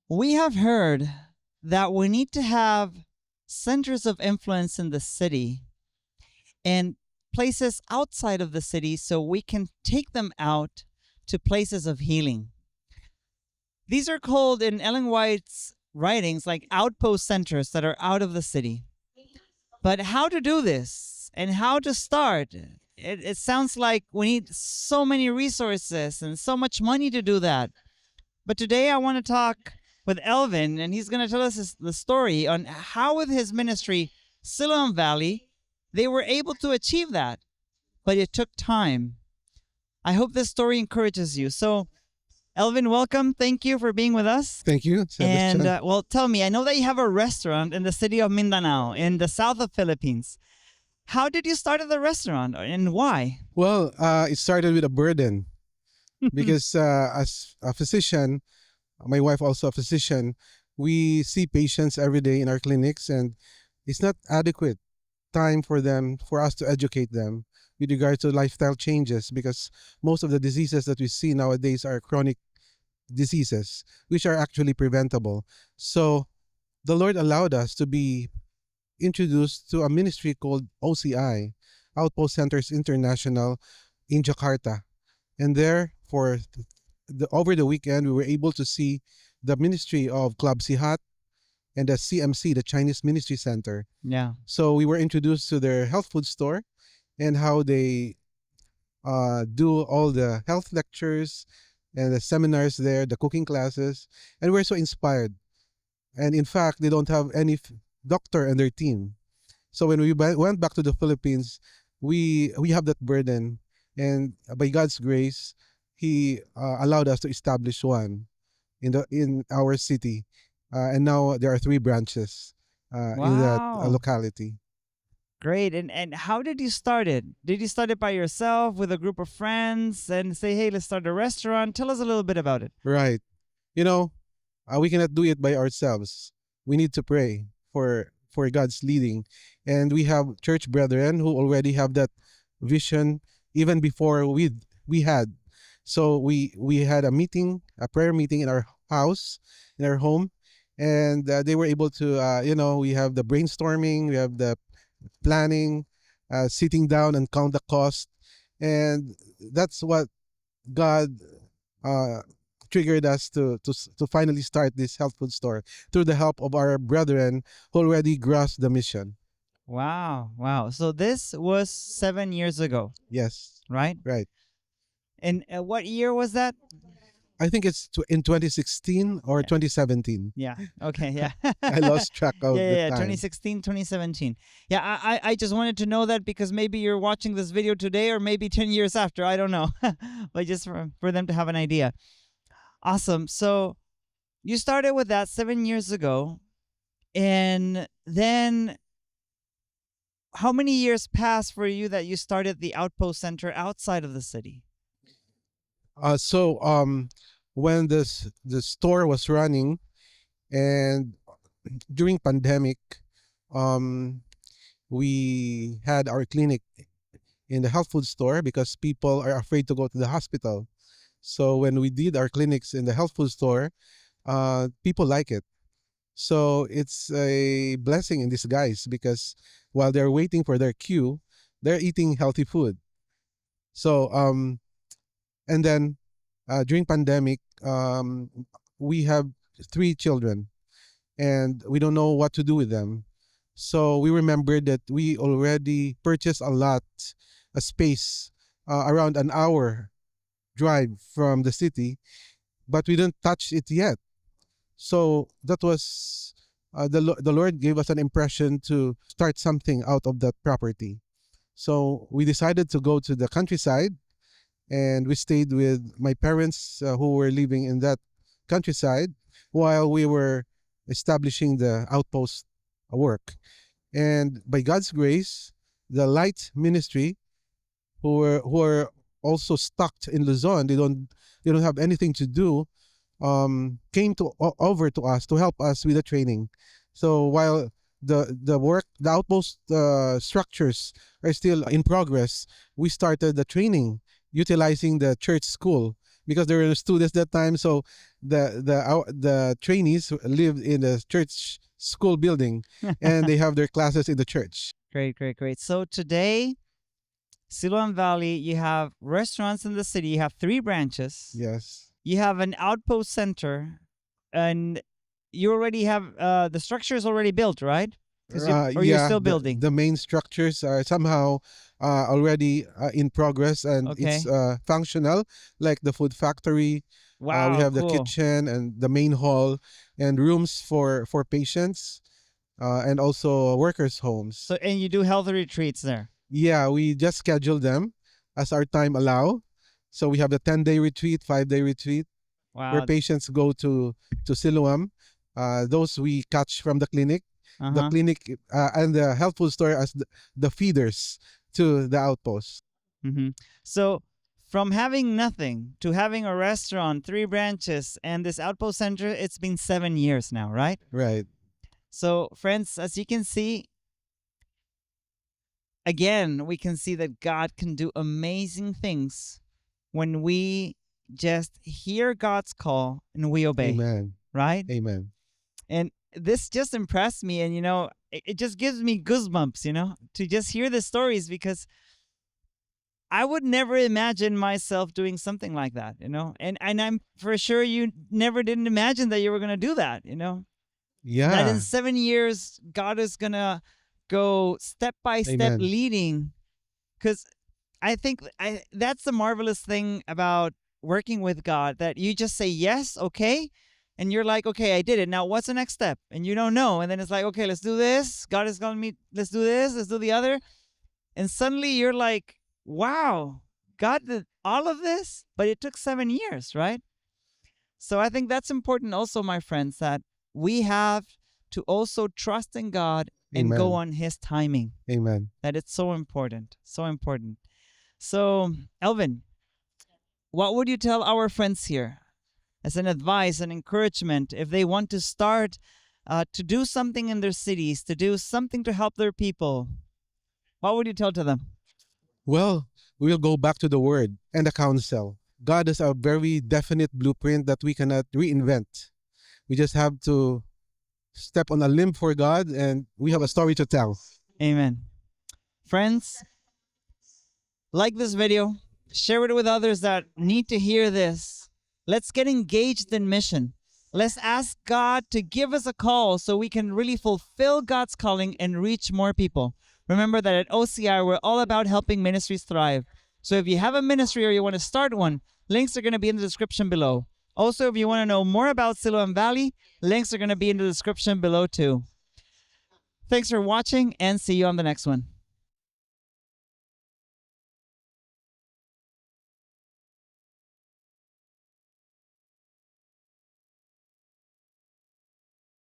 We have heard that we need to have centers of influence in the city and places outside of the city so we can take them out to places of healing. These are called, in Ellen White's writings, like outpost centers that are out of the city. But how to do this and how to start, it sounds like we need so many resources and so much money to do that. But today I want to talk with Elvin, and he's going to tell us the story on how, with his ministry, Siloam Valley, they were able to achieve that. But it took time. I hope this story encourages you. So, Elvin, welcome. Thank you for being with us. Thank you, And Sebastian. well, tell me, I know that you have a restaurant in the city of Mindanao in the south of Philippines. How did you start at the restaurant and why? Well, it started with a burden because as a physician, my wife also a physician, we see patients every day in our clinics, and it's not adequate time for us to educate them with regard to lifestyle changes, because most of the diseases that we see nowadays are chronic diseases, which are actually preventable. So the Lord allowed us to be introduced to a ministry called OCI, Outpost Centers International, in Jakarta. And there, over the weekend, we were able to see the ministry of Club Sihat and the CMC, the Chinese Ministry Center. Yeah. So we were introduced to their health food store and how they do all the health lectures and the seminars there, the cooking classes, and we're so inspired. And in fact, they don't have any doctor in their team. So when we went back to the Philippines, we have that burden, and by God's grace, He allowed us to establish one in our city, and now there are 3 branches in that Wow. locality. Great. And how did you start it? Did you start it by yourself with a group of friends and say, hey, let's start a restaurant? Tell us a little bit about it. Right. You know, we cannot do it by ourselves. We need to pray for God's leading, and we have church brethren who already have that vision even before we had. So we had a prayer meeting in our house, in our home, and they were able to we have the brainstorming, we have the planning, sitting down and count the cost, and that's what God uh, triggered us to finally start this health food store through the help of our brethren who already grasped the mission. Wow. Wow. So this was 7 years ago, Yes, right? right. And what year was that? I think it's in 2016 or 2017. Yeah. Okay. Yeah. I lost track of the Yeah. time. 2016, 2017. Yeah. I just wanted to know that because maybe you're watching this video today or maybe 10 years after. I don't know. But just for them to have an idea. Awesome. So you started with that 7 years ago. And then how many years passed for you that you started the Outpost Center outside of the city? So when the store was running, and during pandemic, um, we had our clinic in the health food store because people are afraid to go to the hospital. So when we did our clinics in the health food store, people like it. So it's a blessing in disguise because while they're waiting for their queue, they're eating healthy food. So and then during pandemic, we have 3 children, and we don't know what to do with them. So we remembered that we already purchased a space around an hour drive from the city, but we didn't touch it yet. So that was the Lord gave us an impression to start something out of that property. So we decided to go to the countryside, and we stayed with my parents who were living in that countryside while we were establishing the outpost work. And by God's grace, the light ministry, who are also stuck in Luzon, they don't have anything to do, came over to us to help us with the training. So while the outpost structures are still in progress, we started the training utilizing the church school because there were students that time. So the trainees lived in the church school building, and they have their classes in the church. Great, great, great. So today, Siloam Valley, you have restaurants in the city. You have 3 branches. Yes. You have an outpost center, and you already have the structure is already built, right? Or you're Yeah, still building? the main structures are somehow already in progress, and it's Okay. functional, like the food factory. We Wow, have the cool. kitchen and the main hall and rooms for patients, and also workers' homes. So, and you do health retreats there. Yeah, we just schedule them as our time allow. So we have the 10-day retreat, 5-day retreat, where Wow. patients go to Siloam. Those we catch from the clinic. The Uh-huh. clinic and the health food store as the feeders to the outpost. Mm-hmm. So, from having nothing to having a restaurant, 3 branches, and this outpost center, it's been 7 years now, right? Right. So, friends, as you can see, again, we can see that God can do amazing things when we just hear God's call and we obey, Amen. right? Amen. And this just impressed me. And, it just gives me goosebumps, to just hear the stories, because I would never imagine myself doing something like that, and I'm for sure you never didn't imagine that you were going to do that, that Yeah. in 7 years, God is going to go step by step Amen. leading. Because I think that's the marvelous thing about working with God, that you just say yes, okay, and you're like, okay, I did it. Now, what's the next step? And you don't know. And then it's like, okay, let's do this. God is calling me. Let's do this. Let's do the other. And suddenly you're like, wow, God did all of this, but it took 7 years, right? So I think that's important also, my friends, that we have to also trust in God and go Amen. on His timing. Amen. That it's so important, so important. So, Elvin, what would you tell our friends here as an advice and encouragement if they want to start to do something in their cities, to do something to help their people? What would you tell to them? Well, we'll go back to the word and the counsel. God is a very definite blueprint that we cannot reinvent. We just have to step on a limb for God, and we have a story to tell. Amen. Friends, like this video, share it with others that need to hear this. Let's get engaged in mission. Let's ask God to give us a call so we can really fulfill God's calling and reach more people. Remember that at OCI, we're all about helping ministries thrive. So if you have a ministry or you want to start one, links are going to be in the description below. Also, if you want to know more about Siloam Valley, links are going to be in the description below too. Thanks for watching, and see you on the next one.